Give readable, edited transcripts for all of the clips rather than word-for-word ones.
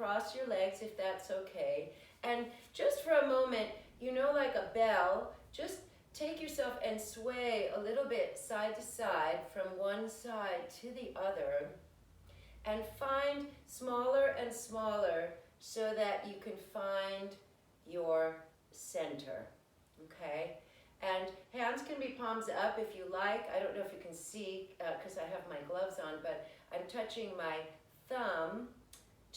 cross your legs if that's okay. And just for a moment, you know, like a bell, just take yourself and sway a little bit side to side from one side to the other, and find smaller and smaller so that you can find your center, okay? And hands can be palms up if you like. I don't know if you can see because I have my gloves on, but I'm touching my thumb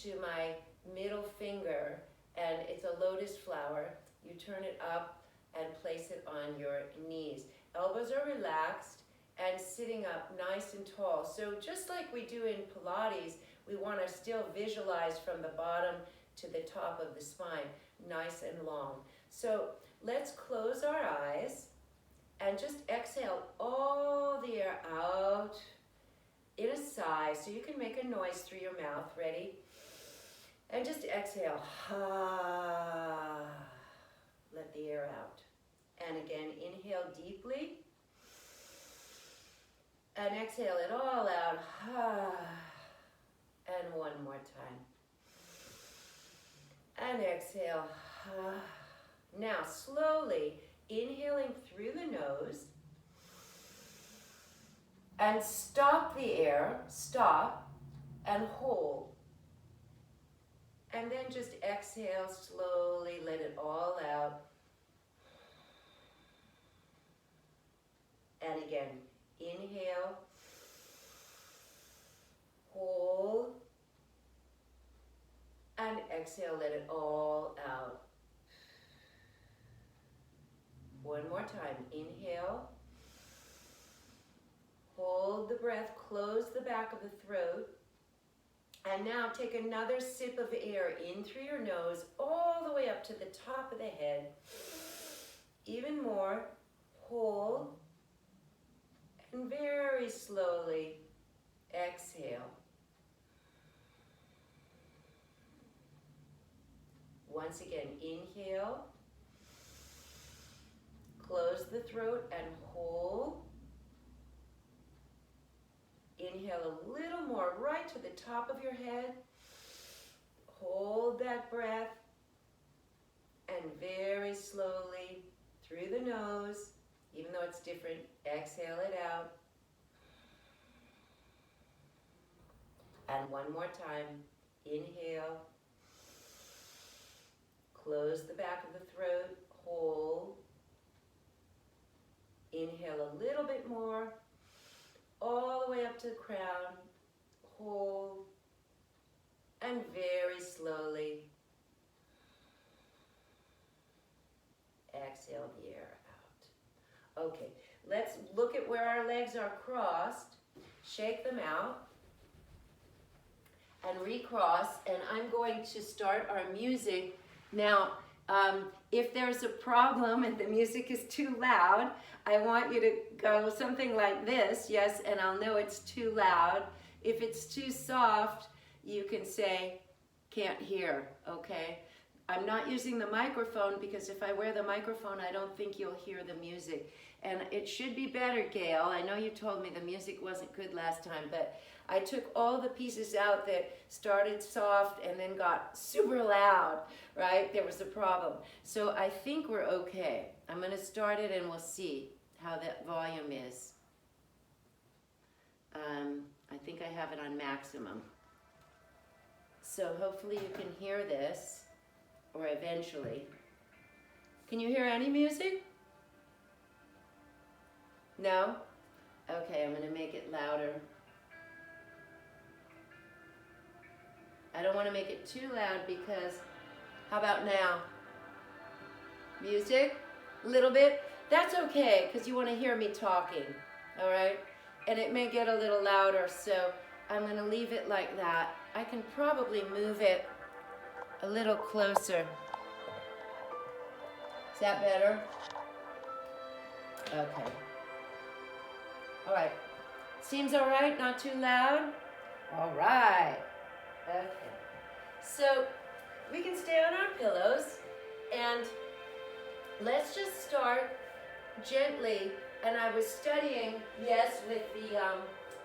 to my middle finger, and it's a lotus flower. You turn it up and place it on your knees. Elbows are relaxed and sitting up nice and tall. So just like we do in Pilates, we want to still visualize from the bottom to the top of the spine, nice and long. So let's close our eyes and just exhale all the air out in a sigh, so you can make a noise through your mouth. Ready? And just exhale. Let the air out. And again, inhale deeply. And exhale it all out. And one more time. And exhale. Now, slowly inhaling through the nose. And stop the air. Stop and hold. And then just exhale slowly. Let it all out. And again, inhale, hold, and exhale, let it all out. One more time, inhale, hold the breath, close the back of the throat, and now take another sip of air in through your nose, all the way up to the top of the head. Even more, hold, and very slowly exhale. Once again, inhale, close the throat and hold. Inhale a little more right to the top of your head. Hold that breath, and very slowly through the nose, even though it's different, exhale it out. And one more time, inhale, close the back of the throat, hold. Inhale a little bit more, all the way up to the crown, hold, and very slowly exhale the air out. Okay, let's look at where our legs are crossed, shake them out, and recross, and I'm going to start our music. Now, if there's a problem and the music is too loud, I want you to go something like this, yes, and I'll know it's too loud. If it's too soft, you can say, can't hear, okay? I'm not using the microphone because if I wear the microphone, I don't think you'll hear the music. And it should be better, Gail. I know you told me the music wasn't good last time, but I took all the pieces out that started soft and then got super loud, right? There was a problem. So I think we're okay. I'm going to start it and we'll see how that volume is. I think I have it on maximum. So hopefully you can hear this, or eventually. Can you hear any music? No? Okay, I'm going to make it louder. I don't want to make it too loud because, how about now? Music? A little bit? That's okay, because you want to hear me talking, all right? And it may get a little louder, so I'm going to leave it like that. I can probably move it a little closer. Is that better? Okay. All right. Seems all right? Not too loud? All right. Okay. So we can stay on our pillows, and let's just start gently. And I was studying, yes, with the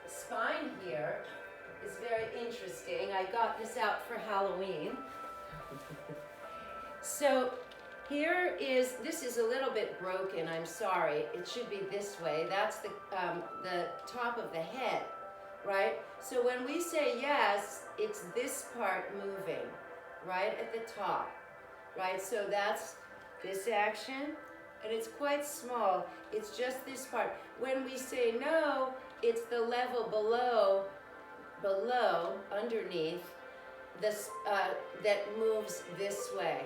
spine here. is very interesting. I got this out for Halloween. So this is a little bit broken, I'm sorry. It should be this way. That's the top of the head, right? So when we say yes, it's this part moving, right at the top, right? So that's this action, and it's quite small. It's just this part. When we say no, it's the level below, underneath, this, that moves this way,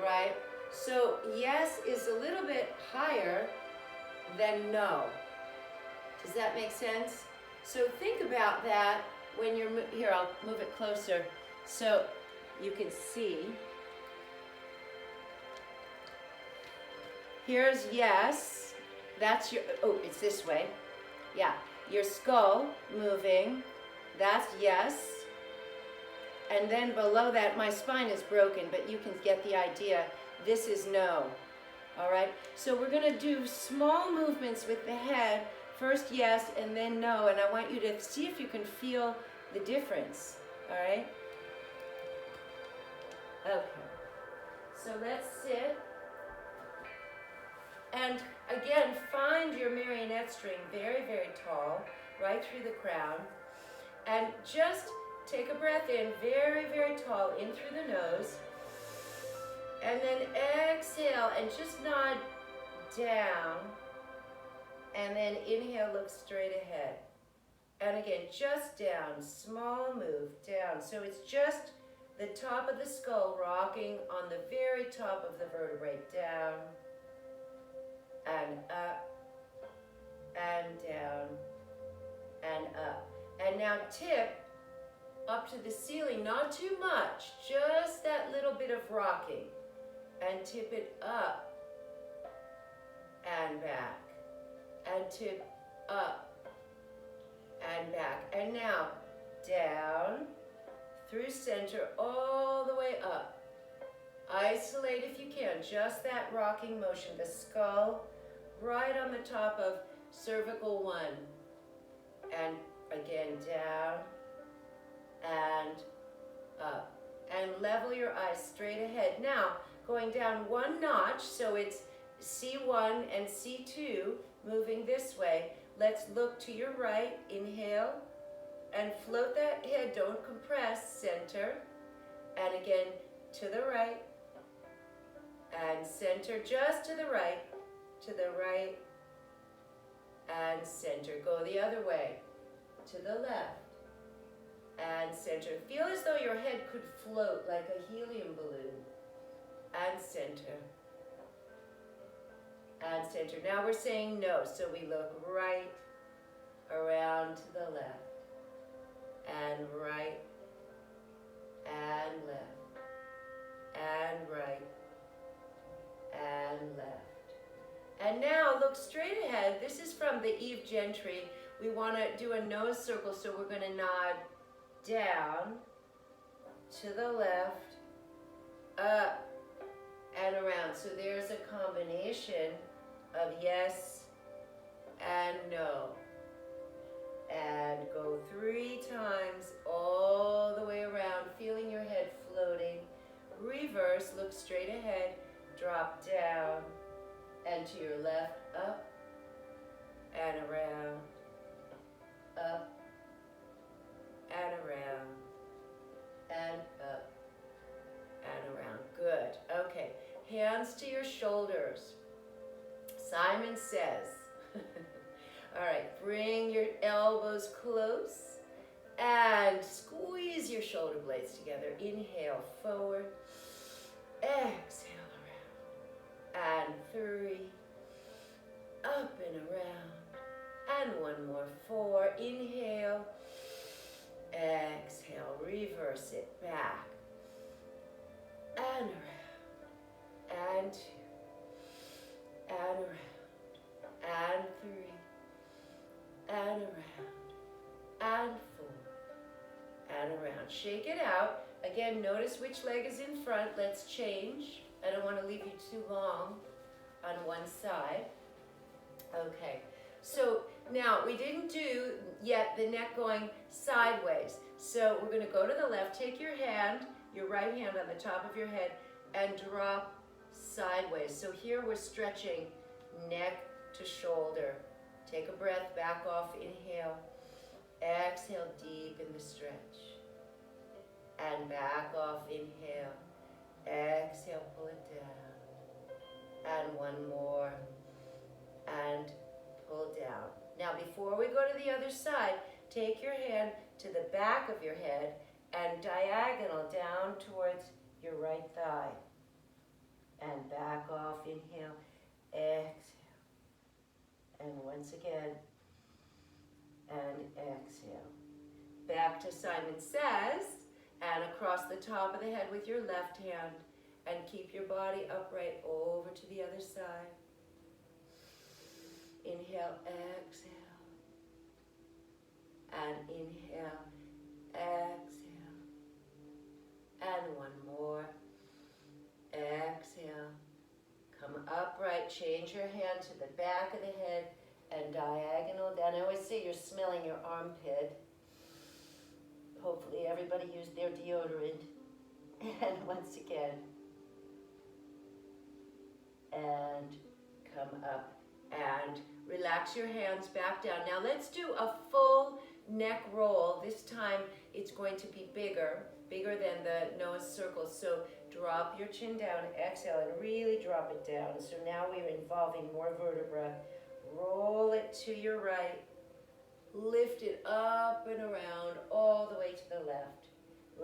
right? So yes is a little bit higher than no. Does that make sense? So think about that when you're, here, I'll move it closer so you can see. Here's yes, that's your, oh, it's this way. Yeah, your skull moving, that's yes. And then below that, my spine is broken, but you can get the idea. This is no, all right? So we're gonna do small movements with the head. First yes, and then no, and I want you to see if you can feel the difference, all right? Okay, so let's sit. And again, find your marionette string very, very tall, right through the crown. And just take a breath in, very, very tall, in through the nose. And then exhale and just nod down. And then inhale, look straight ahead. And again, just down, small move, down. So it's just the top of the skull rocking on the very top of the vertebrae, down, and up, and down, and up. And now tip up to the ceiling, not too much, just that little bit of rocking. And tip it up, and back, and tip up, and back. And now, down, through center, all the way up. Isolate if you can, just that rocking motion, the skull right on the top of cervical 1. And again, down and up. And level your eyes straight ahead. Now, going down 1 notch, so it's C1 and C2, moving this way. Let's look to your right, inhale, and float that head, don't compress, center. And again, to the right, and center, just to the right, and center. Go the other way, to the left, and center. Feel as though your head could float like a helium balloon, and center, and center. Now we're saying no, so we look right, around to the left, and right, and left, and right, and left. And now look straight ahead. This is from the Eve Gentry. We want to do a nose circle, so we're going to nod down, to the left, up, and around. So there's a combination of yes and no. And go 3 times all the way around, feeling your head floating. Reverse, look straight ahead, drop down, and to your left, up, and around, up, and around, and up, and around. Good. Okay, hands to your shoulders. Simon says. All right, bring your elbows close and squeeze your shoulder blades together. Inhale, forward. Exhale, around. And 3. Up and around. And 1 more. 4. Inhale. Exhale. Reverse it. Back. And around. And 2. And around. And 3. And around, and 4, and around. Shake it out. Again, notice which leg is in front. Let's change. I don't want to leave you too long on one side. Okay, so Now, we didn't do yet the neck going sideways. So we're going to go to the left. Take your hand, your right hand on the top of your head, and drop sideways. So here we're stretching neck to shoulder. Take a breath, back off, inhale. Exhale deep in the stretch. And back off, inhale. Exhale, pull it down. And one more. And pull down. Now before we go to the other side, take your hand to the back of your head and diagonal down towards your right thigh. And back off, inhale, exhale. And once again, and exhale. Back to Simon Says, and across the top of the head with your left hand, and keep your body upright over to the other side. Inhale, exhale. And inhale, exhale. And one more. Exhale. Come upright, change your hand to the back of the head and diagonal down. I always say you're smelling your armpit. Hopefully everybody used their deodorant. And once again. And come up and relax your hands back down. Now let's do a full neck roll. This time it's going to be bigger than the nose circle. So drop your chin down, exhale, and really drop it down. So now we're involving more vertebra. Roll it to your right. Lift it up and around all the way to the left.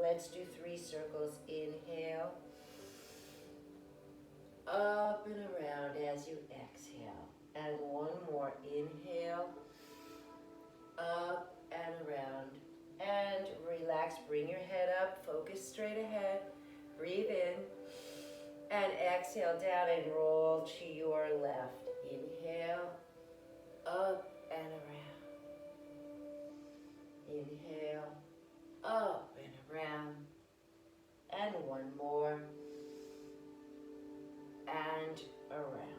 Let's do 3 circles. Inhale. Up and around as you exhale. And one more. Inhale. Up and around. And relax. Bring your head up. Focus straight ahead. Breathe in. And exhale down and roll to your left. Inhale. Up and around. Inhale. Up and around. And one more. And around.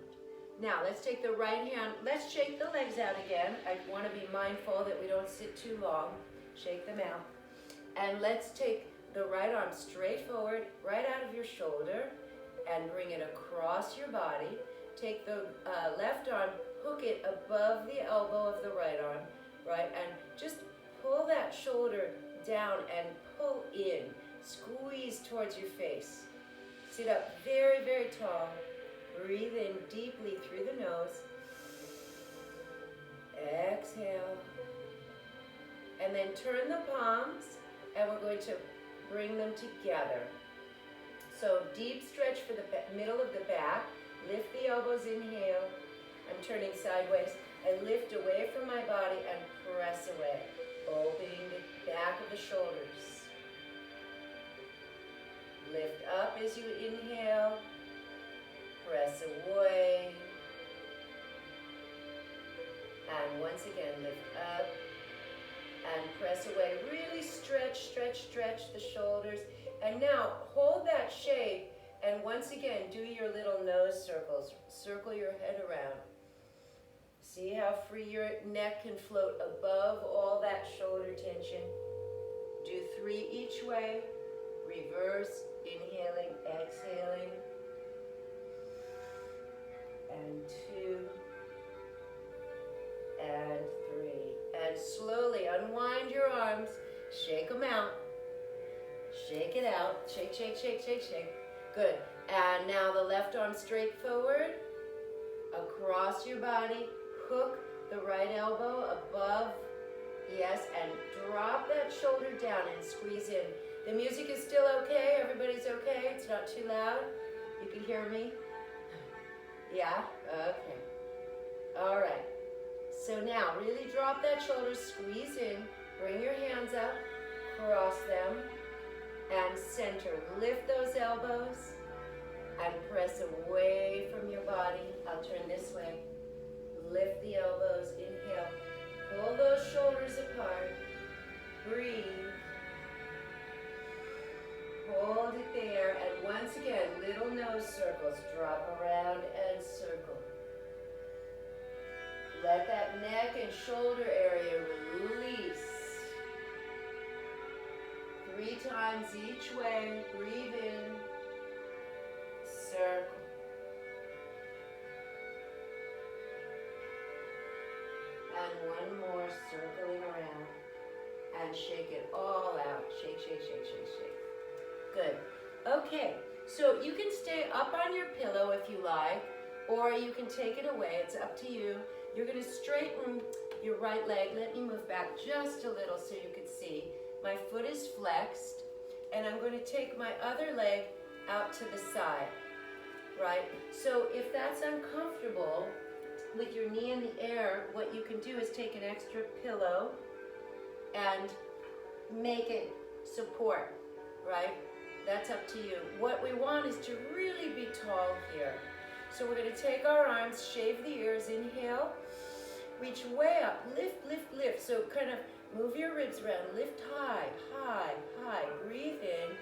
Now let's take the right hand, let's shake the legs out again. I want to be mindful that we don't sit too long. Shake them out. And let's take the right arm straight forward, right out of your shoulder, and bring it across your body. Take the left arm, hook it above the elbow of the right arm, right? And just pull that shoulder down and pull in. Squeeze towards your face. Sit up very, very tall. Breathe in deeply through the nose. Exhale. And then turn the palms, and we're going to bring them together. So deep stretch for the middle of the back. Lift the elbows, inhale. I'm turning sideways. I lift away from my body and press away. Opening the back of the shoulders. Lift up as you inhale. Press away. And once again, lift up and press away. Really stretch, stretch, stretch the shoulders. And now hold that shape, and once again, do your little nose circles. Circle your head around. See how free your neck can float above all that shoulder tension. Do 3 each way. Reverse, inhaling, exhaling. And 2. And 3. And slowly unwind your arms. Shake them out. Shake it out. Shake, shake, shake, shake, shake. Good. And now the left arm straight forward. Across your body. Hook the right elbow above. Yes, and drop that shoulder down and squeeze in. The music is still okay? Everybody's okay? It's not too loud? You can hear me? Yeah? Okay. All right. So now, really drop that shoulder, squeeze in, bring your hands up, cross them, and center. Lift those elbows, and press away from your body. I'll turn this way. Lift the elbows, inhale. Pull those shoulders apart. Breathe. Hold it there, and once again, little nose circles. Drop around and circle. Let that neck and shoulder area release. 3 times each way. Breathe in. Circle. And one more, circling around. And shake it all out. Shake, shake, shake, shake, shake. Good. Okay, so you can stay up on your pillow if you like, or you can take it away. It's up to you. You're going to straighten your right leg. Let me move back just a little so you can see. My foot is flexed, and I'm going to take my other leg out to the side, right? So if that's uncomfortable, with your knee in the air, what you can do is take an extra pillow and make it support, right? That's up to you. What we want is to really be tall here. So we're going to take our arms, shave the ears, inhale, reach way up, lift, lift, lift. So kind of move your ribs around, lift high, high, high. Breathe in,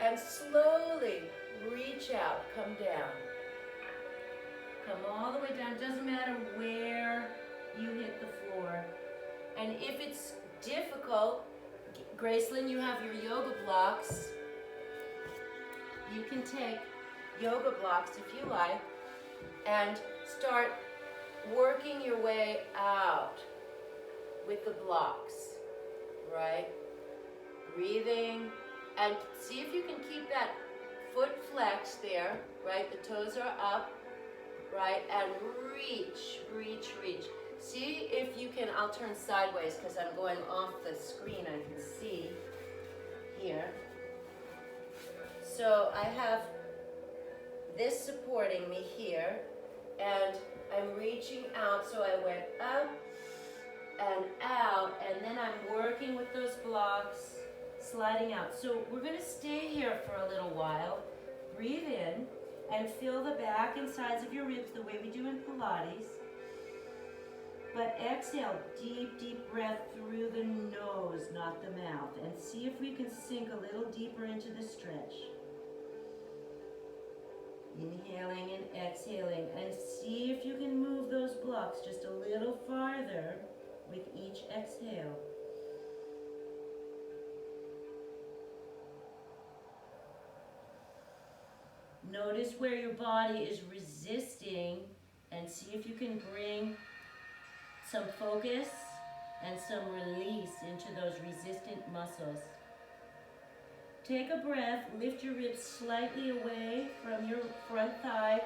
and slowly reach out, come down. Come all the way down. Doesn't matter where you hit the floor. And if it's difficult, Gracelyn, you have your yoga blocks. You can take yoga blocks if you like and start working your way out with the blocks, right? Breathing, and see if you can keep that foot flexed there, right? The toes are up, right? And reach, reach, reach. See if you can, I'll turn sideways because I'm going off the screen. I can see here. So I have this supporting me here, and I'm reaching out, so I went up and out, and then I'm working with those blocks, sliding out. So we're going to stay here for a little while. Breathe in and feel the back and sides of your ribs the way we do in Pilates. But exhale, deep, deep breath through the nose, not the mouth. And see if we can sink a little deeper into the stretch. Inhaling and exhaling, and see if you can move those blocks just a little farther with each exhale. Notice where your body is resisting, and see if you can bring some focus and some release into those resistant muscles. Take a breath, lift your ribs slightly away from your front thigh,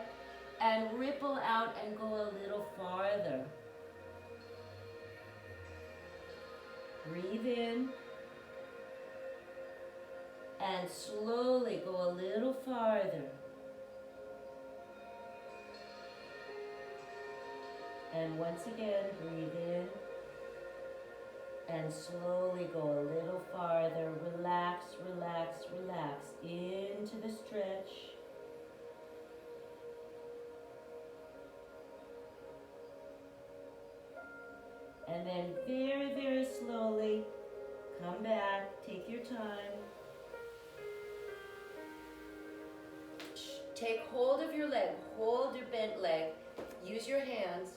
and ripple out and go a little farther. Breathe in, and slowly go a little farther. And once again, breathe in, and slowly go a little farther. Relax, relax, relax into the stretch. And then very, very slowly come back, take your time. Take hold of your leg, hold your bent leg. Use your hands,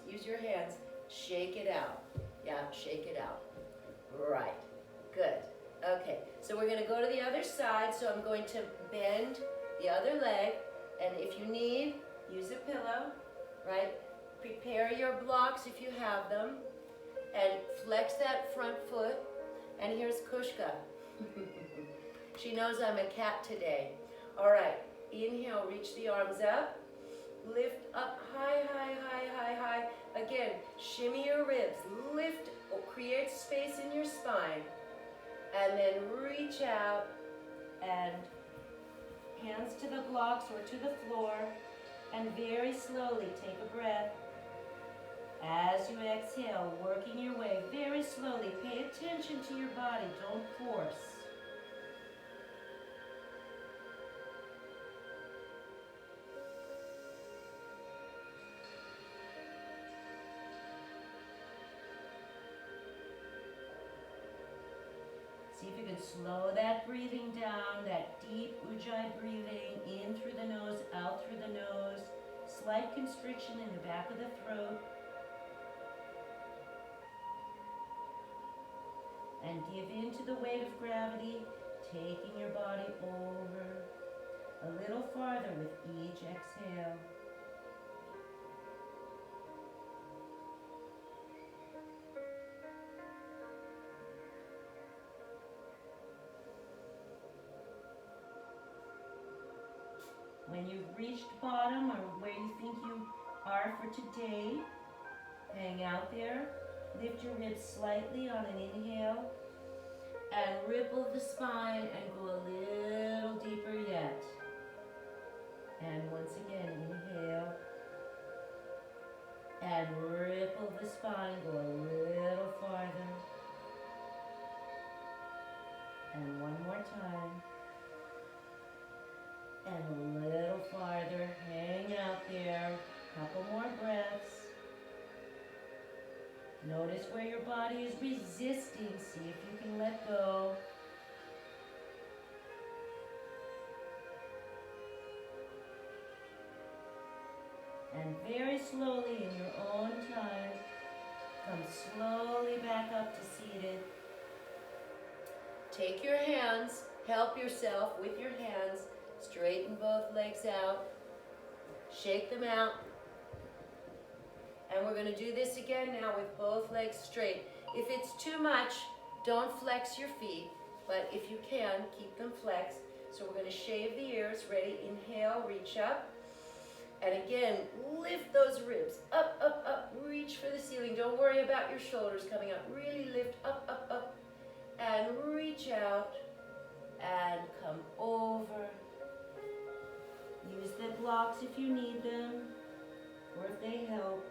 shake it out. Yeah, shake it out. Right, good. Okay, so we're going to go to the other side. So I'm going to bend the other leg, and if you need, use a pillow, right? Prepare your blocks if you have them, and flex that front foot. And here's Kushka. She knows I'm a cat today. All right, inhale, reach the arms up. Lift up high, high, high, high, high. Again, shimmy your ribs. Lift, create space in your spine. And then reach out and hands to the blocks or to the floor. And very slowly take a breath. As you exhale, working your way very slowly. Pay attention to your body. Don't force. See if you can slow that breathing down, that deep ujjayi breathing, in through the nose, out through the nose. Slight constriction in the back of the throat. And give in to the weight of gravity, taking your body over a little farther with each exhale. When you've reached bottom or where you think you are for today, hang out there. Lift your ribs slightly on an inhale and ripple the spine and go a little deeper yet. And once again, inhale and ripple the spine, go a little farther. And one more time. And a little farther, hang out there, couple more breaths. Notice where your body is resisting, see if you can let go. And very slowly in your own time, come slowly back up to seated. Take your hands, help yourself with your hands. Straighten both legs out, shake them out, and we're going to do this again now with both legs straight. If it's too much, don't flex your feet, but if you can, keep them flexed. So we're going to shave the ears. Ready? Inhale, reach up, and again, lift those ribs, up, up, up, reach for the ceiling. Don't worry about your shoulders coming up. Really lift up, up, up, and reach out, and come over. Use the blocks if you need them, or if they help.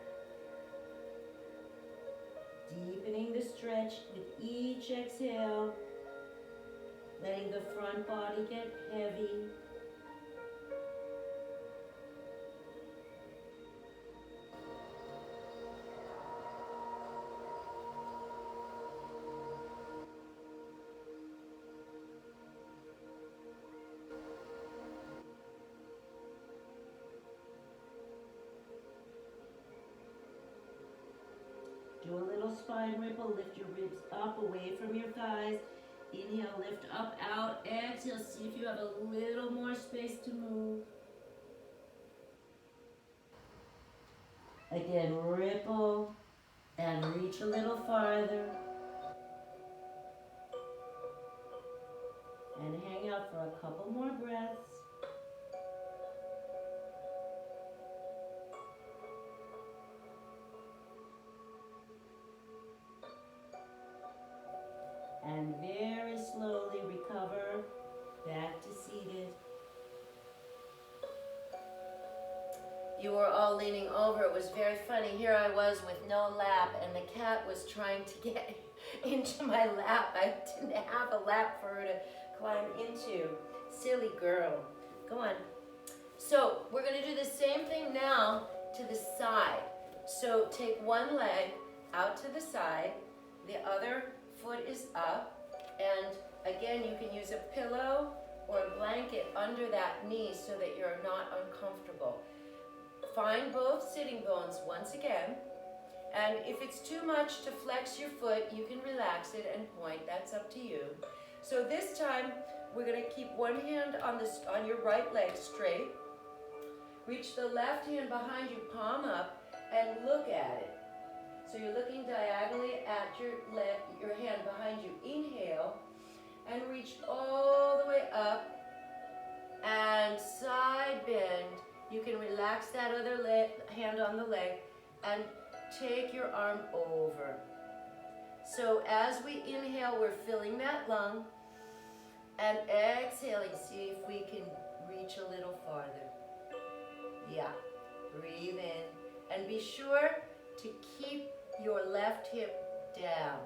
Deepening the stretch with each exhale, letting the front body get heavy. Do a little spine ripple, lift your ribs up away from your thighs. Inhale, lift up, out. Exhale, see if you have a little more space to move. Again, ripple and reach a little farther. And hang out for a couple more breaths. And very slowly recover back to seated. You were all leaning over. It was very funny. Here I was with no lap, and the cat was trying to get into my lap. I didn't have a lap for her to climb into. Silly girl. Go on. So we're going to do the same thing now to the side. So take one leg out to the side, the other foot is up, and again you can use a pillow or a blanket under that knee so that you're not uncomfortable. Find both sitting bones once again, and if it's too much to flex your foot, you can relax it and point. That's up to you. So this time we're going to keep one hand on your right leg straight. Reach the left hand behind you, palm up, and look at it. So you're looking diagonally at your hand behind you. Inhale, and reach all the way up, and side bend. You can relax that other hand on the leg, and take your arm over. So as we inhale, we're filling that lung, and exhaling, see if we can reach a little farther. Yeah, breathe in, and be sure to keep your left hip down.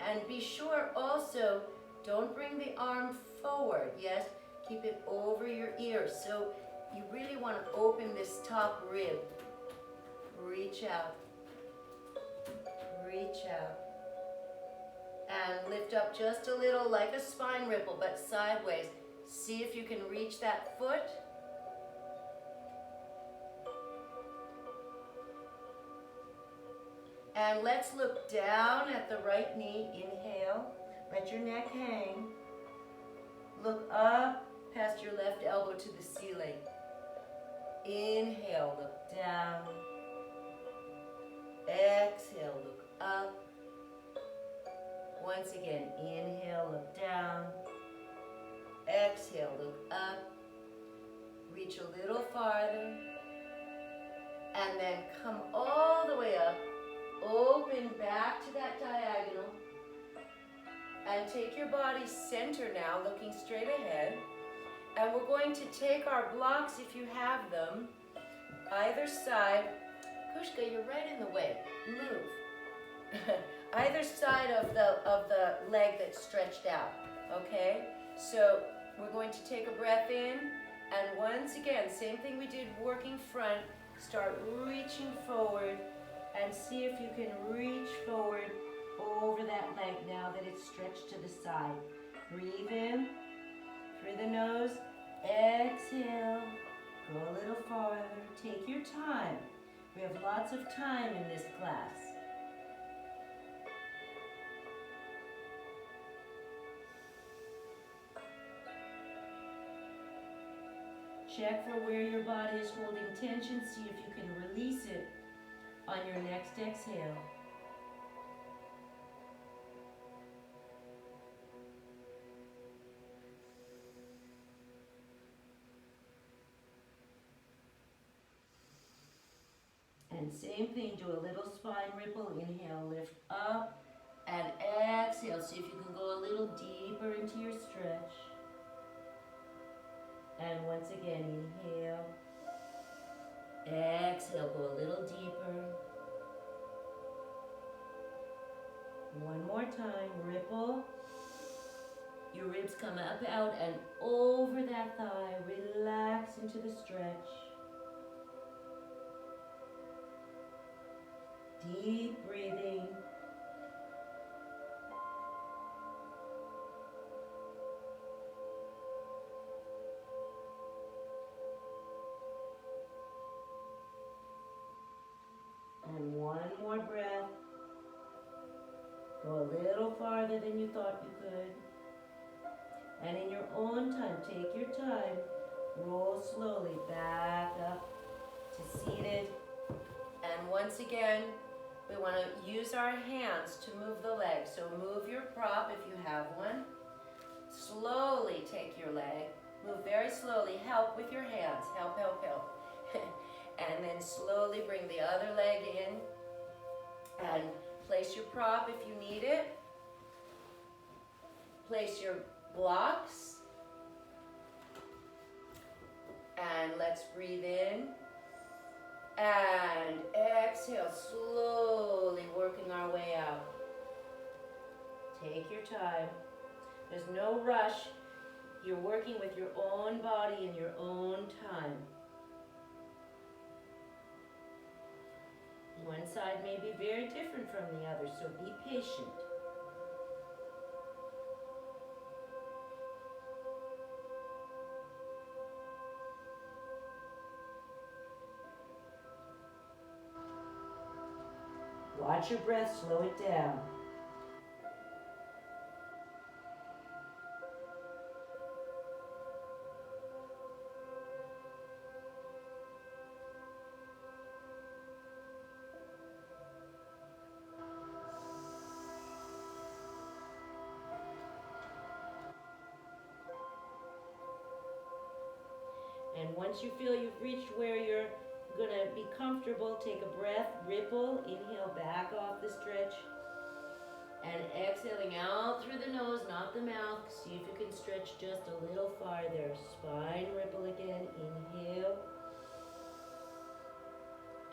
And be sure also, don't bring the arm forward, yes? Keep it over your ear. So you really want to open this top rib. Reach out. Reach out. And lift up just a little like a spine ripple, but sideways. See if you can reach that foot. And let's look down at the right knee. Inhale, let your neck hang. Look up past your left elbow to the ceiling. Inhale, look down. Exhale, look up. Once again, inhale, look down. Exhale, look up. Reach a little farther. And then come all the way up. Open back to that diagonal. And take your body center now, looking straight ahead. And we're going to take our blocks, if you have them, either side. Kushka, you're right in the way. Move. Either side of the leg that's stretched out, okay? So we're going to take a breath in, and once again, same thing we did working front, start reaching forward, and see if you can reach forward over that leg now that it's stretched to the side. Breathe in through the nose, exhale, go a little farther, take your time. We have lots of time in this class. Check for where your body is holding tension. See if you can release it on your next exhale. And same thing, do a little spine ripple. Inhale, lift up, and exhale. See if you can go a little deeper into your stretch. And once again, inhale, exhale, go a little deeper. One more time, ripple. Your ribs come up, out, and over that thigh. Relax into the stretch. Deep breathing. And one more breath. Go a little farther than you thought you could. And in your own time, take your time. Roll slowly back up to seated. And once again, we want to use our hands to move the leg. So move your prop if you have one. Slowly take your leg. Move very slowly. Help with your hands. Help, help, help. And then slowly bring the other leg in. And place your prop if you need it. Place your blocks. And let's breathe in. And exhale, slowly working our way out. Take your time. There's no rush. You're working with your own body in your own time. One side may be very different from the other, so be patient. Watch your breath, slow it down. And once you feel you've reached where you're going to be comfortable, take a breath, ripple, inhale back off the stretch, and exhaling out through the nose, not the mouth. See if you can stretch just a little farther. Spine ripple again, inhale,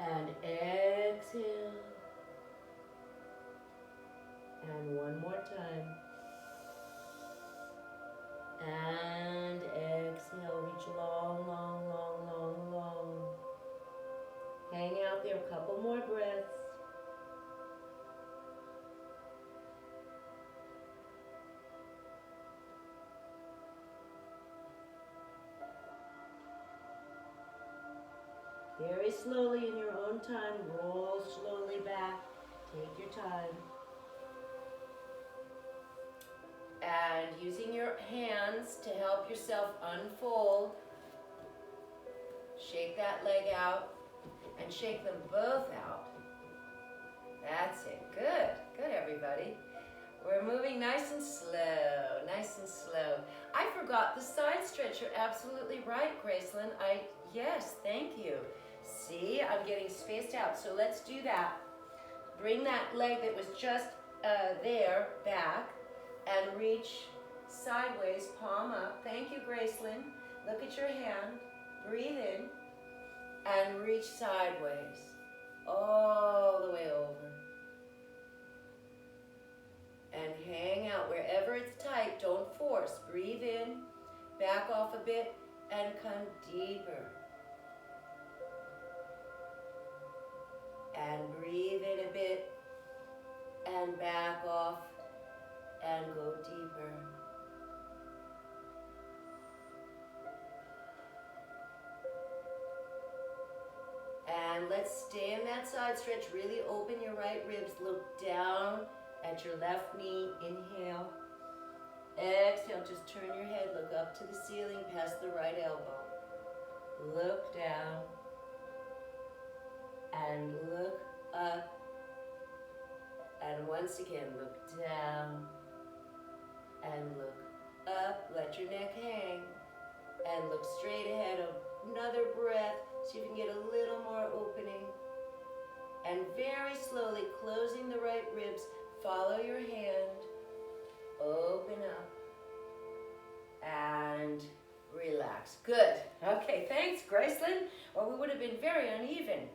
and exhale, and one more time. And exhale, reach long, long, long, long, long. Hang out there a couple more breaths. Very slowly in your own time, roll slowly back. Take your time. And using your hands to help yourself unfold, shake that leg out and shake them both out. That's it. Good. Good, everybody. We're moving nice and slow, nice and slow. I forgot the side stretch. You're absolutely right, Gracelyn. Yes, thank you. See, I'm getting spaced out. So let's do that. Bring that leg that was just there back and reach sideways, palm up. Thank you, Gracelyn. Look at your hand. Breathe in and reach sideways. All the way over. And hang out wherever it's tight. Don't force. Breathe in, back off a bit, and come deeper. And breathe in a bit, and back off, and go deeper. And let's stay in that side stretch. Really open your right ribs. Look down at your left knee. Inhale. Exhale. Just turn your head. Look up to the ceiling past the right elbow. Look down. And look up. And once again, look down. And look up. Let your neck hang. And look straight ahead. Another breath. See if you can get a little more opening. And very slowly closing the right ribs. Follow your hand. Open up. And relax. Good. Okay, thanks, Gracelyn. Or we would have been very uneven.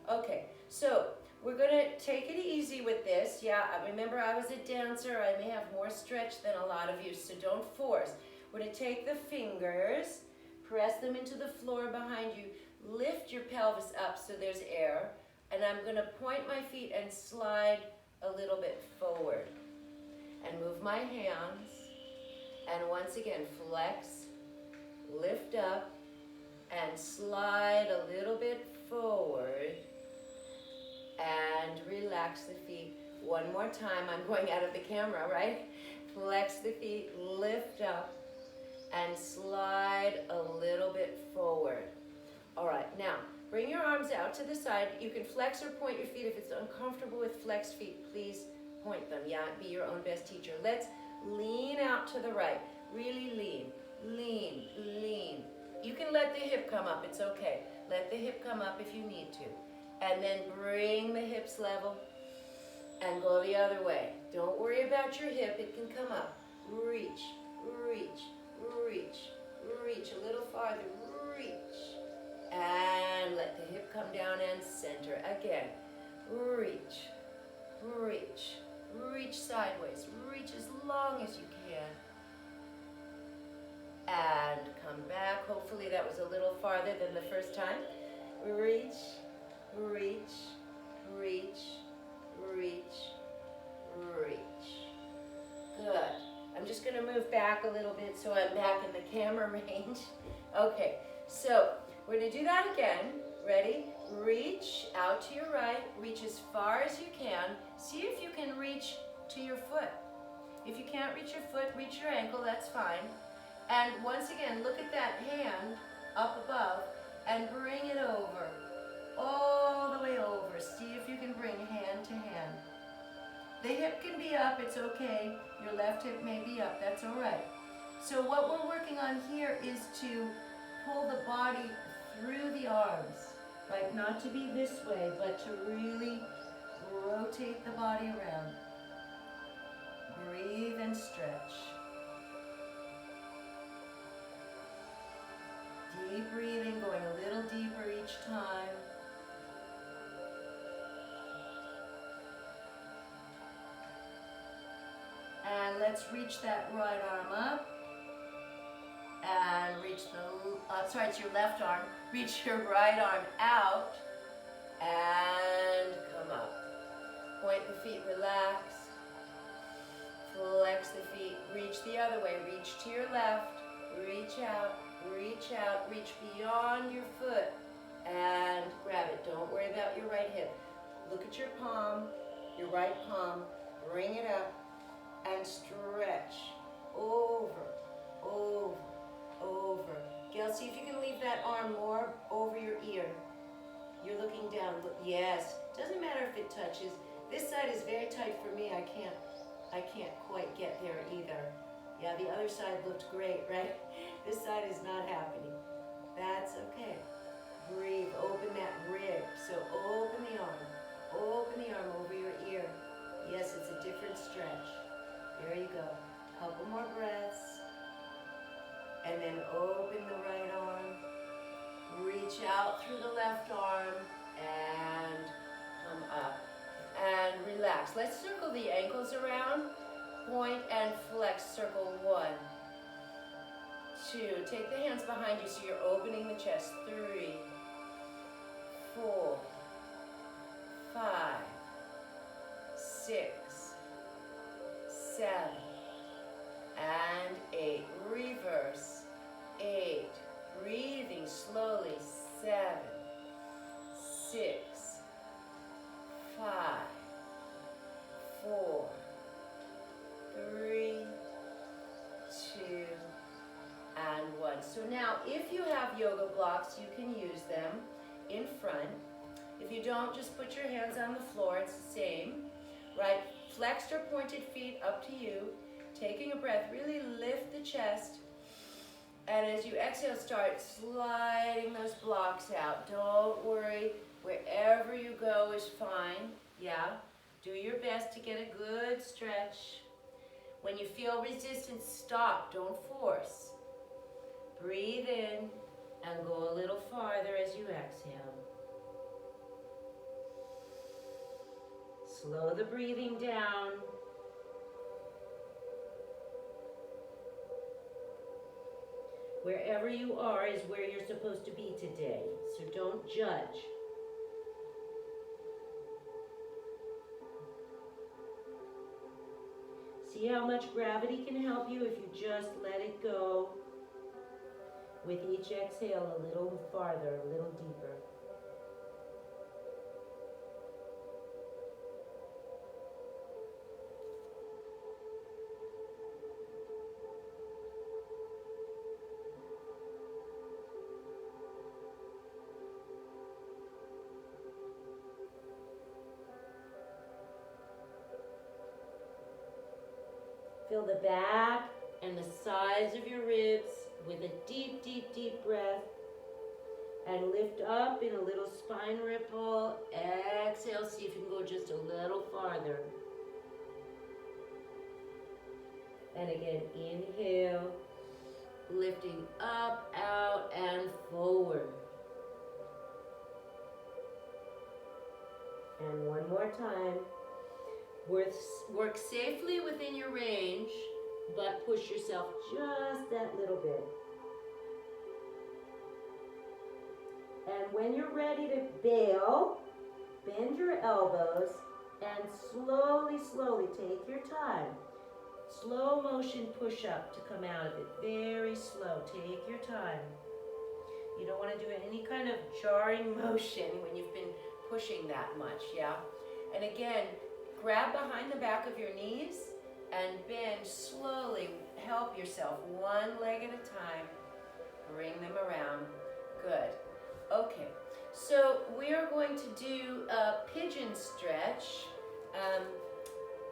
Okay, so we're going to take it easy with this. Yeah, remember I was a dancer. I may have more stretch than a lot of you, so don't force. We're going to take the fingers, press them into the floor behind you, lift your pelvis up so there's air, and I'm going to point my feet and slide a little bit forward. And move my hands, and once again, flex, lift up, and slide a little bit forward, and relax the feet. One more time, I'm going out of the camera, right? Flex the feet, lift up, and slide a little bit forward. All right, now, bring your arms out to the side. You can flex or point your feet. If it's uncomfortable with flexed feet, please point them. Yeah, be your own best teacher. Let's lean out to the right. Really lean, lean, lean. You can let the hip come up, it's okay. Let the hip come up if you need to. And then bring the hips level and go the other way. Don't worry about your hip, it can come up. Reach, reach, reach, reach. A little farther, reach. And let the hip come down and center. Again, reach, reach, reach sideways. Reach as long as you can. And come back. Hopefully that was a little farther than the first time. Reach, reach, reach, reach, reach. Good. I'm just going to move back a little bit so I'm back in the camera range. Okay, so we're going to do that again. Ready? Reach out to your right. Reach as far as you can. See if you can reach to your foot. If you can't reach your foot, reach your ankle. That's fine. And once again, look at that hand up above and bring it over. All the way over. See if you can bring hand to hand. The hip can be up, it's okay. Your left hip may be up, that's all right. So what we're working on here is to pull the body through the arms, right? Not to be this way, but to really rotate the body around. Breathe and stretch. Deep breathing, going a little deeper each time. And let's reach that right arm up. And reach sorry, it's your left arm. Reach your right arm out. And come up. Point the feet, relax. Flex the feet, reach the other way. Reach to your left. Reach out, reach out. Reach beyond your foot. And grab it. Don't worry about your right hip. Look at your palm. your right palm, bring it up, and stretch. Over, over, over. Gail, see if you can leave that arm more over your ear. You're looking down. Yes. Doesn't matter if it touches. This side is very tight for me. I can't quite get there either. Yeah, the other side looked great, right? This side is not happening. That's okay. Breathe. Open that rib. So open the arm. Open the arm over your ear. Yes, it's a different stretch. There you go. Couple more breaths. And then open the right arm. Reach out through the left arm and come up. And relax. Let's circle the ankles around. Point and flex. Circle 1, 2. Take the hands behind you so you're opening the chest. 3, 4, 5, 6, 7, and 8. Reverse. 8. Breathing slowly. 7, 6, 5, 4, 3, 2, and 1. So now, if you have yoga blocks, you can use them in front. If you don't, just put your hands on the floor. It's the same, right? Flexed or pointed feet, up to you. Taking a breath, really lift the chest. And as you exhale, start sliding those blocks out. Don't worry, wherever you go is fine. Yeah, do your best to get a good stretch. When you feel resistance, stop, don't force. Breathe in and go a little farther as you exhale. Slow the breathing down. Wherever you are is where you're supposed to be today, so don't judge. See how much gravity can help you if you just let it go. With each exhale, a little farther, a little deeper. Feel the back and the sides of your ribs with a deep, deep, deep breath. And lift up in a little spine ripple. Exhale, see if you can go just a little farther. And again, inhale, lifting up, out, and forward. And one more time. Work safely within your range, but push yourself just that little bit. And when you're ready to bail, bend your elbows and slowly, slowly take your time. Slow motion push-up to come out of it. Very slow. Take your time. You don't want to do any kind of jarring motion when you've been pushing that much, yeah? And again, grab behind the back of your knees and bend slowly. Help yourself one leg at a time. Bring them around. Good. Okay, so we are going to do a pigeon stretch.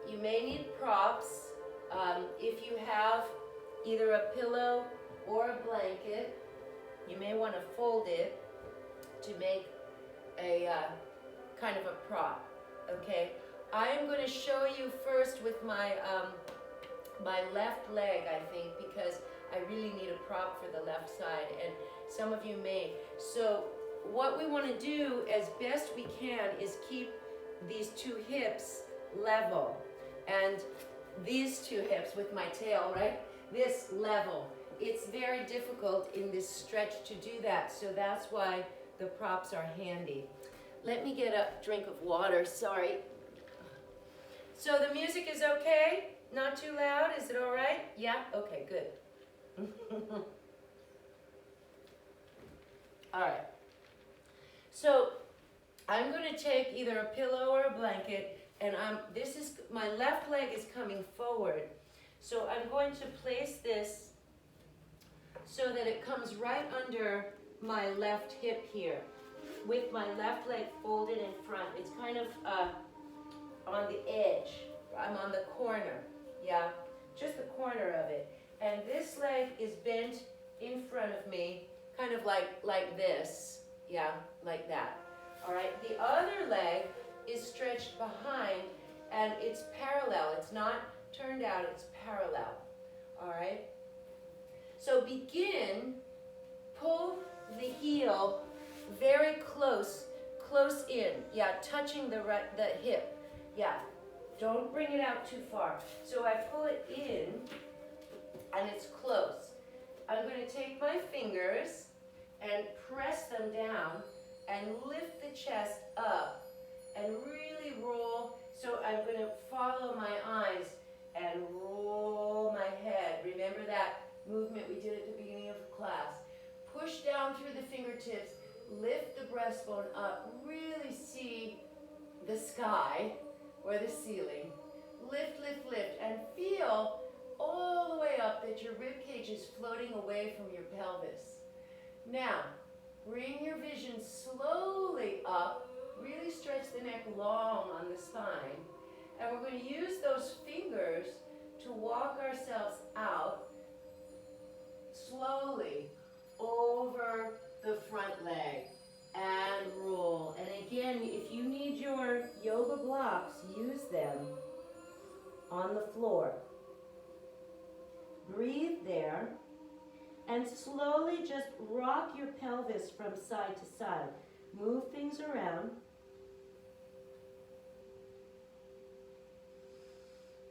You may need props. If you have either a pillow or a blanket, you may want to fold it to make a kind of a prop, okay? I am going to show you first with my my left leg, I think, because I really need a prop for the left side, and some of you may. So what we want to do as best we can is keep these two hips level, and these two hips with my tail, right? This level. It's very difficult in this stretch to do that, so that's why the props are handy. Let me get a drink of water, sorry. So the music is okay? Not too loud? Is it all right? Yeah? Okay, good. All right. So I'm going to take either a pillow or a blanket, and my left leg is coming forward. So I'm going to place this so that it comes right under my left hip here, with my left leg folded in front. It's kind of on the edge. I'm on the corner, yeah, just the corner of it. And this leg is bent in front of me, kind of like this, yeah, like that. All right, the other leg is stretched behind and it's parallel. It's not turned out, it's parallel. All right, so begin, pull the heel very close in, yeah, touching the hip, yeah. Don't bring it out too far. So I pull it in and it's close. I'm going to take my fingers and press them down and lift the chest up and really roll. So I'm going to follow my eyes and roll my head. Remember that movement we did at the beginning of class. Push down through the fingertips, lift the breastbone up, really see the sky or the ceiling. Lift, lift, lift, and feel all the way up that your rib cage is floating away from your pelvis. Now, bring your vision slowly up, really stretch the neck long on the spine, and we're going to use those fingers to walk ourselves out slowly over the front leg. And roll. And again, if you need your yoga blocks, use them on the floor. Breathe there and slowly just rock your pelvis from side to side. Move things around.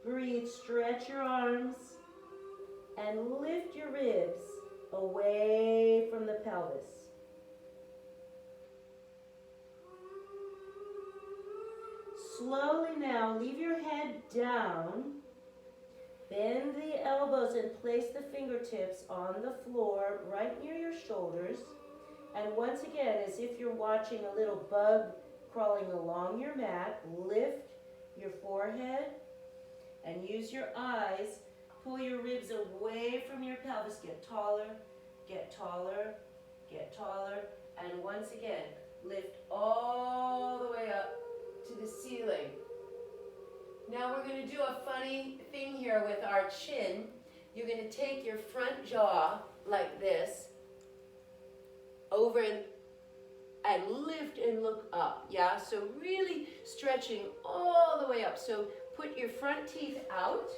Breathe, stretch your arms and lift your ribs away from the pelvis. Slowly now, leave your head down, bend the elbows and place the fingertips on the floor right near your shoulders. And once again, as if you're watching a little bug crawling along your mat, lift your forehead and use your eyes. Pull your ribs away from your pelvis. Get taller, get taller, get taller. And once again, lift all the way up to the ceiling. Now we're going to do a funny thing here with our chin. You're going to take your front jaw like this, over and lift and look up, yeah? So really stretching all the way up. So put your front teeth out,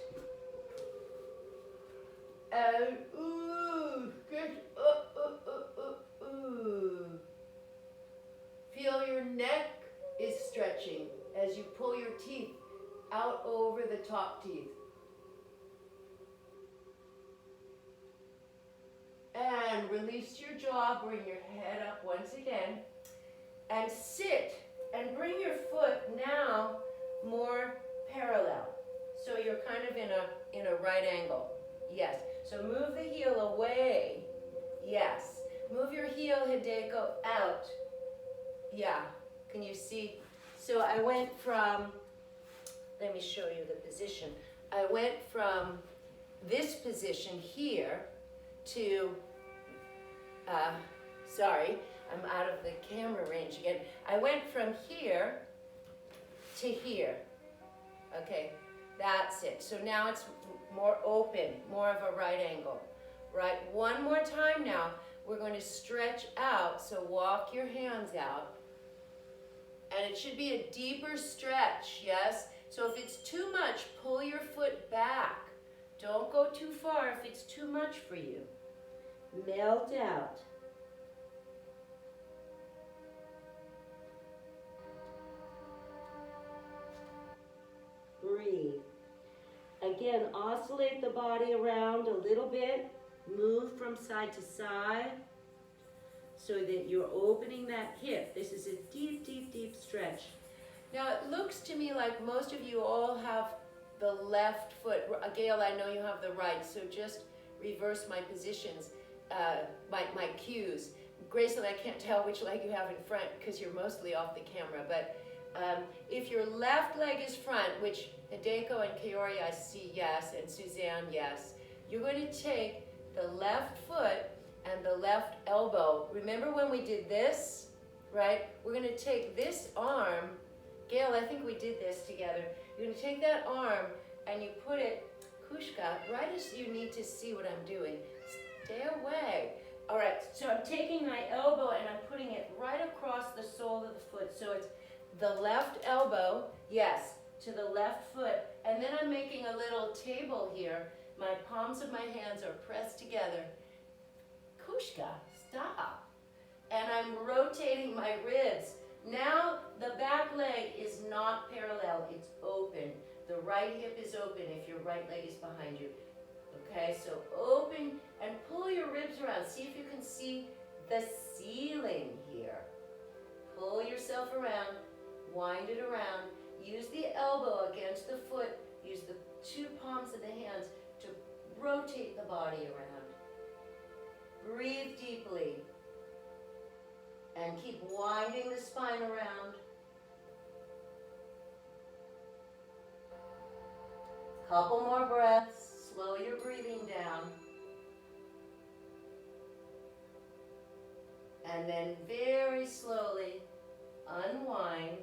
and ooh, get up, ooh. Feel your neck is stretching as you pull your teeth out over the top teeth. And release your jaw, bring your head up once again, and sit, and bring your foot now more parallel. So you're kind of in a right angle. Yes. So move the heel away. Yes. Move your heel, Hideko, out. Yeah. Can you see? So I went from, let me show you the position. I went from this position here to, sorry, I'm out of the camera range again. I went from here to here. Okay, that's it. So now it's more open, more of a right angle. Right, one more time now. We're going to stretch out, so walk your hands out. And it should be a deeper stretch, yes? So if it's too much, pull your foot back. Don't go too far if it's too much for you. Melt out. Breathe. Again, oscillate the body around a little bit. Move from side to side so that you're opening that hip. This is a deep, deep, deep stretch. Now it looks to me like most of you all have the left foot. Gail, I know you have the right, so just reverse my positions, my cues. Graceland, I can't tell which leg you have in front because you're mostly off the camera, but If your left leg is front, which Hideko and Kaori I see yes, and Suzanne yes, you're going to take the left foot and the left elbow. Remember when we did this, right? We're going to take this arm. Gail, I think we did this together. You're going to take that arm and you put it, Kushka, right as you need to see what I'm doing. Stay away. All right, so I'm taking my elbow and I'm putting it right across the sole of the foot. So it's the left elbow, yes, to the left foot. And then I'm making a little table here. My palms of my hands are pressed together. Kushka, stop. And I'm rotating my ribs. Now the back leg is not parallel, it's open. The right hip is open if your right leg is behind you. Okay, so open and pull your ribs around. See if you can see the ceiling here. Pull yourself around, wind it around. Use the elbow against the foot. Use the two palms of the hands to rotate the body around. Breathe deeply. And keep winding the spine around. Couple more breaths. Slow your breathing down. And then very slowly unwind.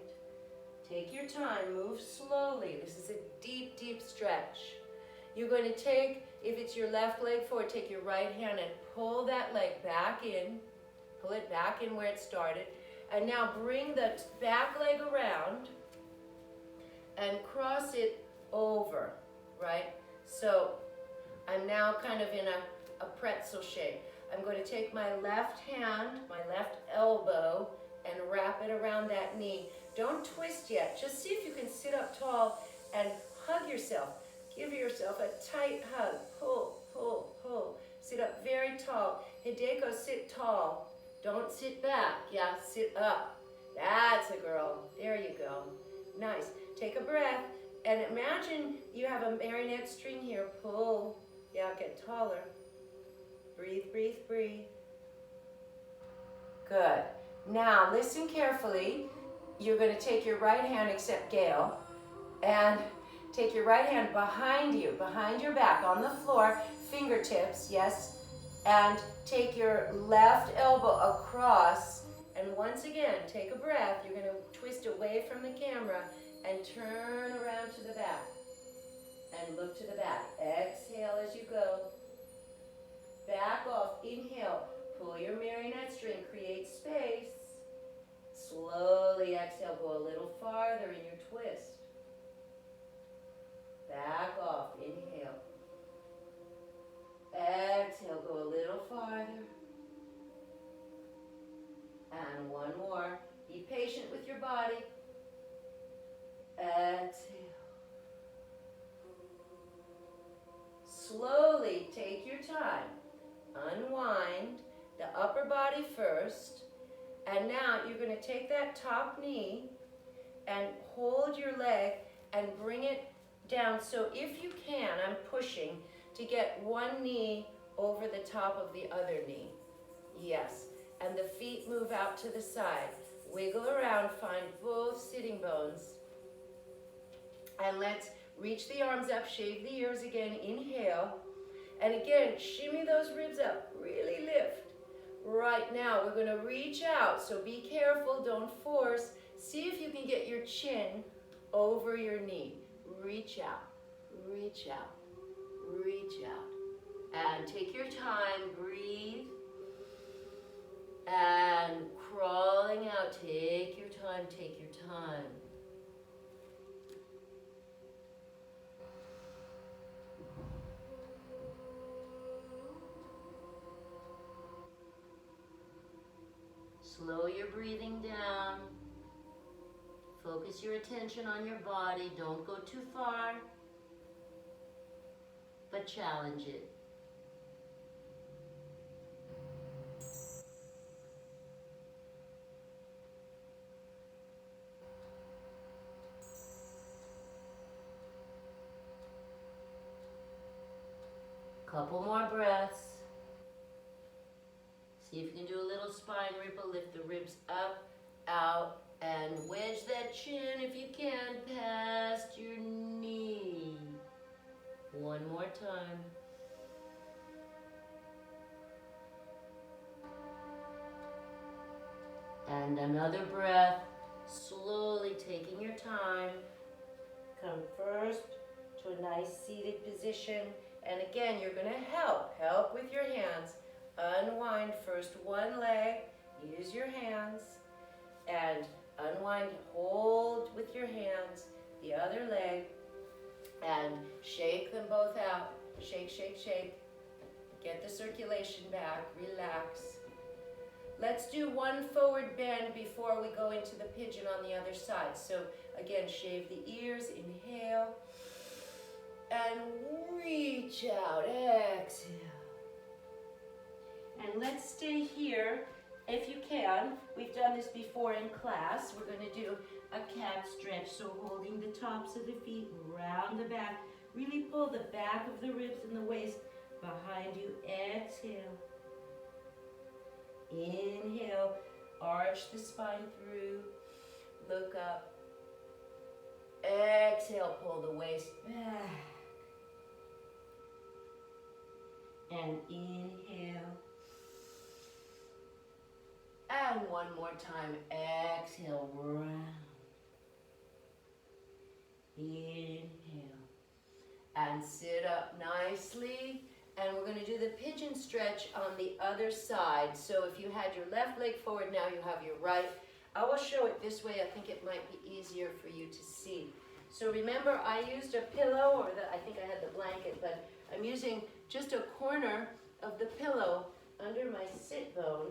Take your time, move slowly. This is a deep, deep stretch. You're going to take, if it's your left leg forward, take your right hand and pull that leg back in. Pull it back in where it started. And now bring the back leg around and cross it over, right? So I'm now kind of in a pretzel shape. I'm going to take my left hand, my left elbow, and wrap it around that knee. Don't twist yet. Just see if you can sit up tall and hug yourself. Give yourself a tight hug. Pull, pull, pull. Sit up very tall. Hideko, sit tall. Don't sit back. Yeah, sit up. That's a girl. There you go. Nice. Take a breath and imagine you have a marionette string here. Pull. Yeah, get taller. Breathe, breathe, breathe. Good. Now listen carefully. You're going to take your right hand, except Gail, and take your right hand behind you, behind your back on the floor, fingertips, yes, and take your left elbow across, and once again, take a breath. You're going to twist away from the camera and turn around to the back, and look to the back. Exhale as you go. Back off, inhale, pull your marionette string, create space. Slowly exhale, go a little farther in your twist. Back off, inhale. Exhale, go a little farther. And one more. Be patient with your body. Exhale. Slowly take your time. Unwind the upper body first. And now you're going to take that top knee and hold your leg and bring it down. So if you can, I'm pushing to get one knee over the top of the other knee. Yes. And the feet move out to the side. Wiggle around, find both sitting bones. And let's reach the arms up, shave the ears again, inhale. And again, shimmy those ribs up, really lift. Right now, we're going to reach out, so be careful, don't force. See if you can get your chin over your knee. Reach out, reach out, reach out. And take your time, breathe. And crawling out, take your time, take your time. Slow your breathing down. Focus your attention on your body. Don't go too far, but challenge it. Couple more breaths. See if you can do a little spine ripple. Lift the ribs up, out, And wedge that chin if you can past your knee. One more time. And another breath, slowly taking your time. Come first to a nice seated position. And again, you're gonna help with your hands. Unwind first one leg, use your hands, and unwind, hold with your hands the other leg, and shake them both out. Shake, shake, shake. Get the circulation back, relax. Let's do one forward bend before we go into the pigeon on the other side. So again, shave the ears, inhale, and reach out, exhale. And let's stay here if you can. We've done this before in class. We're going to do a cat stretch, so holding the tops of the feet, round the back. Really pull the back of the ribs and the waist behind you. Exhale. Inhale, arch the spine through, look up. Exhale, pull the waist back. And inhale. And one more time, exhale, round. Inhale. And sit up nicely. And we're going to do the pigeon stretch on the other side. So if you had your left leg forward, now you have your right. I will show it this way. I think it might be easier for you to see. So remember, I used a pillow, or I think I had the blanket, but I'm using just a corner of the pillow under my sit bone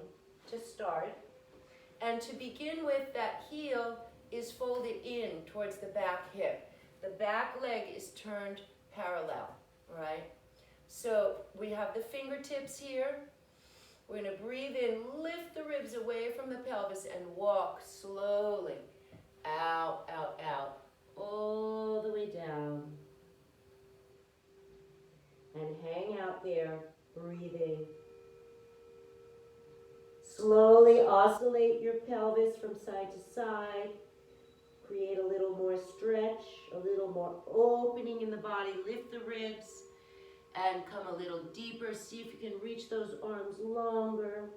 to start. And to begin with, that heel is folded in towards the back hip. The back leg is turned parallel, right? So we have the fingertips here. We're going to breathe in, lift the ribs away from the pelvis, and walk slowly out, out, out, all the way down. And hang out there, breathing. Slowly oscillate your pelvis from side to side. Create a little more stretch, a little more opening in the body. Lift the ribs. And come a little deeper. See if you can reach those arms longer.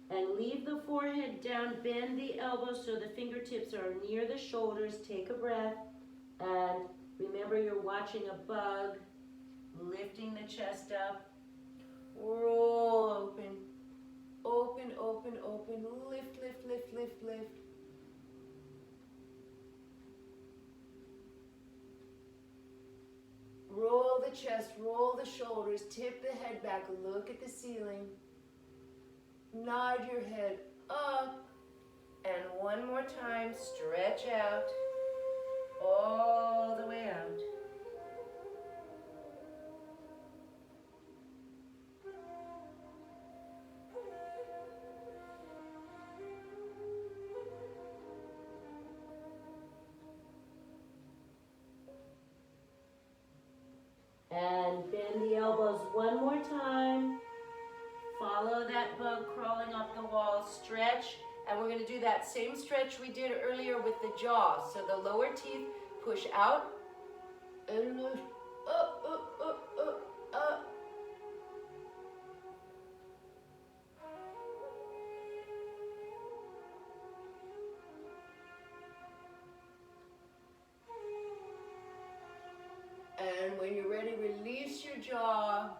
And leave the forehead down. Bend the elbows so the fingertips are near the shoulders. Take a breath. And remember, you're watching a bug. Lifting the chest up. Roll open. Open, open, open, lift, lift, lift, lift, lift. Roll the chest, roll the shoulders, tip the head back, look at the ceiling. Nod your head up. And one more time, stretch out, all the way out. And bend the elbows one more time. Follow that bug crawling up the wall. Stretch. And we're going to do that same stretch we did earlier with the jaw. So the lower teeth push out. And lift. Up, up, up, up, up. And when you're ready, release your jaw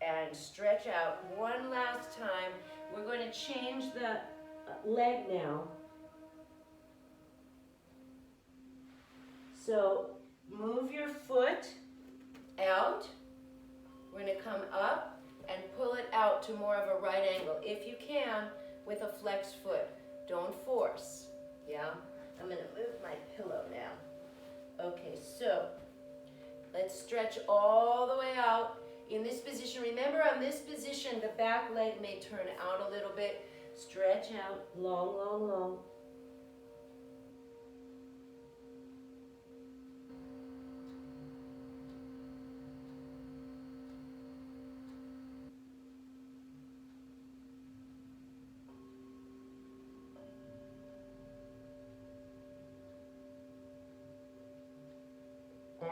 and stretch out one last time. We're going to change the leg now. So move your foot out. We're going to come up and pull it out to more of a right angle, if you can, with a flexed foot. Don't force, yeah? I'm going to move my pillow now. Okay, so let's stretch all the way out. In this position, remember on this position, the back leg may turn out a little bit. Stretch out, long, long, long.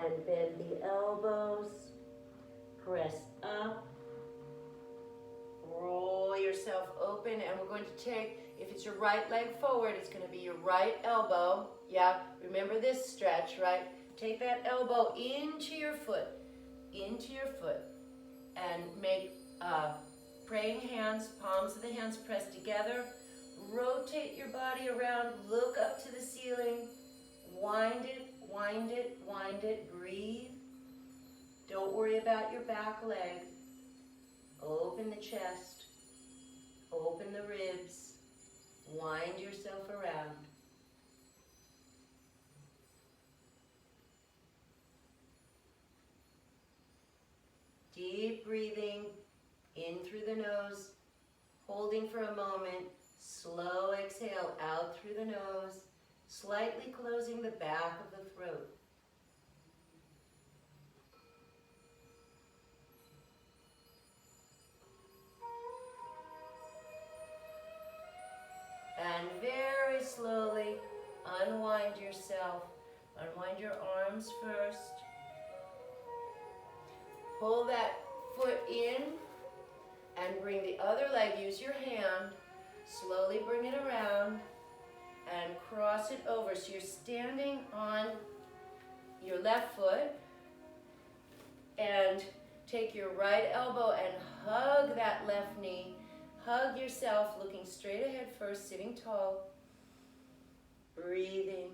and bend the elbows. Press up. Roll yourself open, and we're going to take, if it's your right leg forward, it's going to be your right elbow. Yeah, remember this stretch, right? Take that elbow into your foot, and make praying hands, palms of the hands pressed together. Rotate your body around, look up to the ceiling, wind it, wind it, wind it, breathe. Don't worry about your back leg. Open the chest, open the ribs, wind yourself around. Deep breathing in through the nose, holding for a moment, slow exhale out through the nose, slightly closing the back of the throat. And very slowly unwind yourself. Unwind your arms first. Pull that foot in and bring the other leg. Use your hand. Slowly bring it around and cross it over. So you're standing on your left foot and take your right elbow and hug that left knee. Hug yourself, looking straight ahead first, sitting tall. Breathing.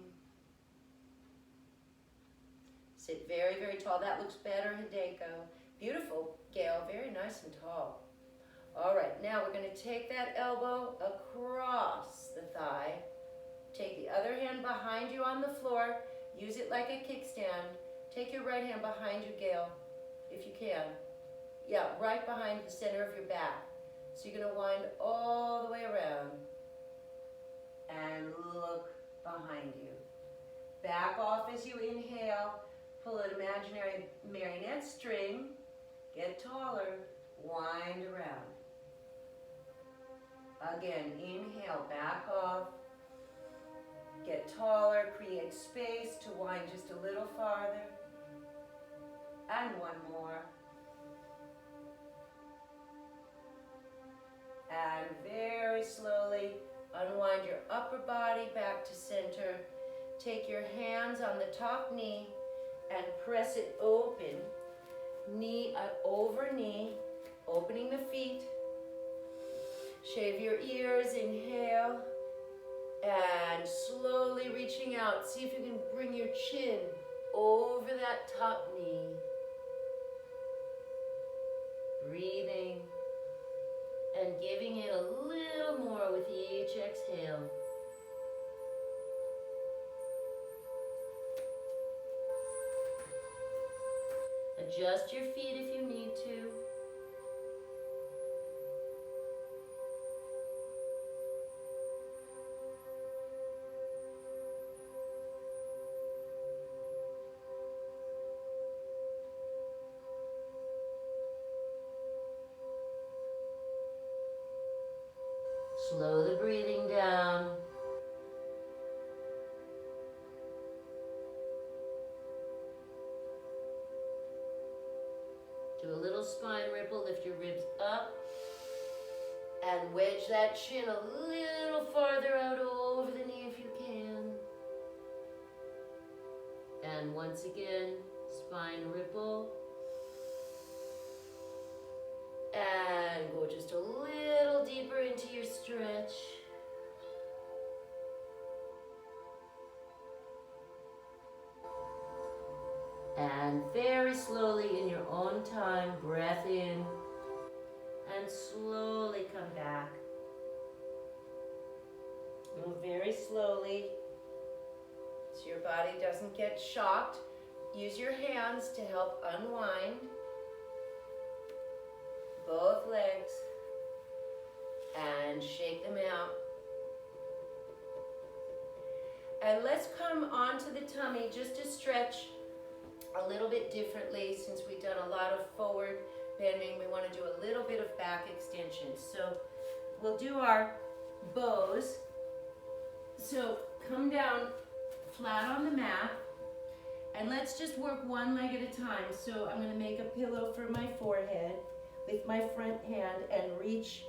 Sit very, very tall. That looks better, Hideko. Beautiful, Gail. Very nice and tall. All right, now we're going to take that elbow across the thigh. Take the other hand behind you on the floor. Use it like a kickstand. Take your right hand behind you, Gail, if you can. Yeah, right behind the center of your back. So you're going to wind all the way around and look behind you. Back off as you inhale. Pull an imaginary marionette string. Get taller. Wind around. Again, inhale, back off. Get taller, create space to wind just a little farther. And one more. And very slowly unwind your upper body back to center. Take your hands on the top knee and press it open. Knee over knee, opening the feet. Shave your ears, inhale. And slowly reaching out. See if you can bring your chin over that top knee. Breathing. And giving it a little more with each exhale. Adjust your feet if you need to. Slow the breathing down. Do a little spine ripple, lift your ribs up, and wedge that chin a little farther out over the knee if you can. And once again, spine ripple. And go just a little deeper into your stretch. And very slowly in your own time, breath in and slowly come back. Move very slowly so your body doesn't get shocked. Use your hands to help unwind both legs and shake them out. And let's come onto the tummy just to stretch a little bit differently. Since we've done a lot of forward bending, we want to do a little bit of back extension. So we'll do our bows. So come down flat on the mat And let's just work one leg at a time. So I'm gonna make a pillow for my forehead with my front hand and reach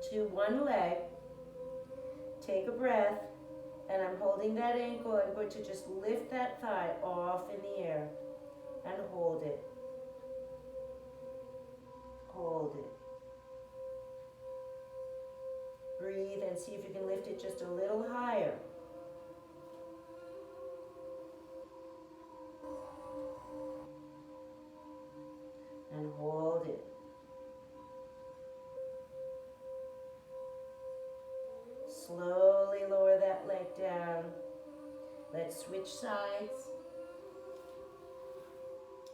to one leg. Take a breath, and I'm holding that ankle. I'm going to just lift that thigh off in the air and hold it. Hold it. Breathe and see if you can lift it just a little higher. And hold it. Slowly lower that leg down. Let's switch sides.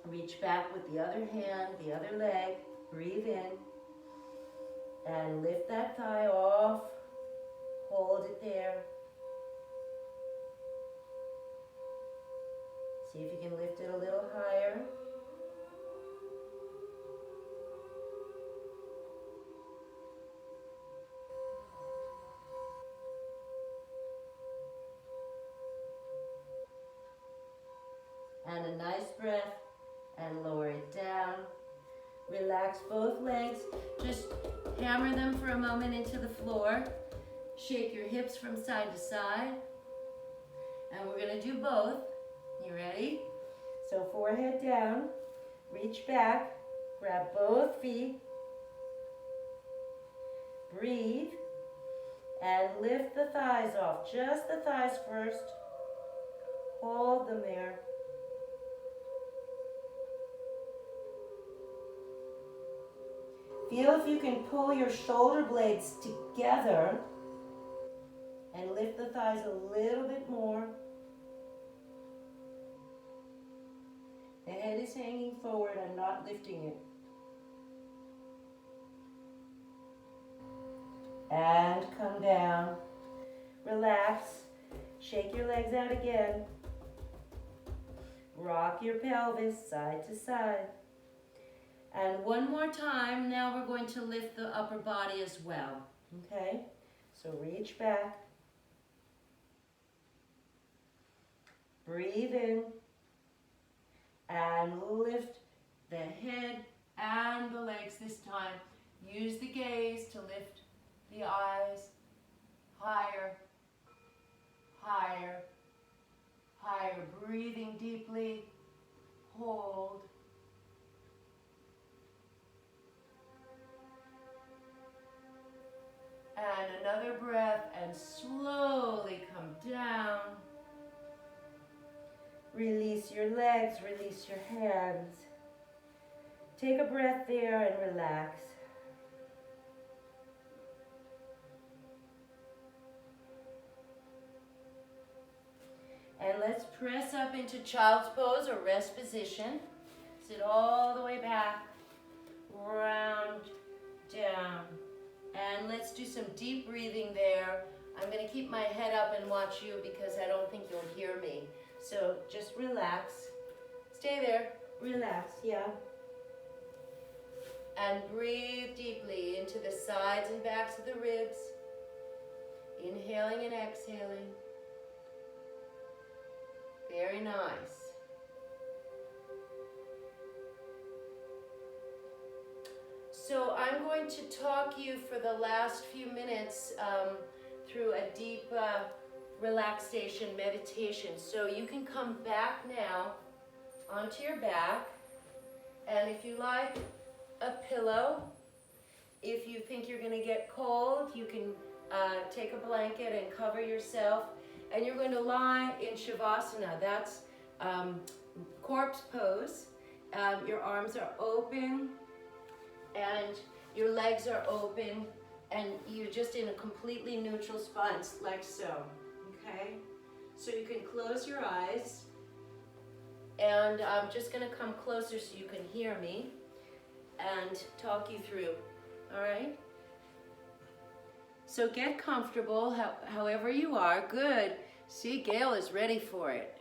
Reach back with the other hand, the other leg. Breathe in. And lift that thigh off. Hold it there. See if you can lift it a little higher. And a nice breath, and lower it down. Relax both legs. Just hammer them for a moment into the floor. Shake your hips from side to side. And we're gonna do both. You ready? So forehead down, reach back, grab both feet. Breathe, and lift the thighs off. Just the thighs first. Hold them there. Feel if you can pull your shoulder blades together and lift the thighs a little bit more. The head is hanging forward. I'm not lifting it. And come down. Relax. Shake your legs out again. Rock your pelvis side to side. And one more time, now we're going to lift the upper body as well, okay? So reach back. Breathe in. And lift the head and the legs this time. Use the gaze to lift the eyes higher, higher, higher. Breathing deeply. Hold. And another breath, and slowly come down. Release your legs, release your hands. Take a breath there and relax. And let's press up into child's pose or rest position. Sit all the way back, round, down. And let's do some deep breathing there. I'm going to keep my head up and watch you because I don't think you'll hear me. So just relax. Stay there. Relax, yeah. And breathe deeply into the sides and backs of the ribs. Inhaling and exhaling. Very nice. So I'm going to talk you for the last few minutes through a deep relaxation meditation. So you can come back now onto your back, and if you like a pillow, if you think you're going to get cold, you can take a blanket and cover yourself, and you're going to lie in Savasana. That's corpse pose. Your arms are open and your legs are open, and you're just in a completely neutral spot, like so, okay? So you can close your eyes, and I'm just gonna come closer so you can hear me and talk you through, all right? So get comfortable, however you are. Good. See, Gail is ready for it.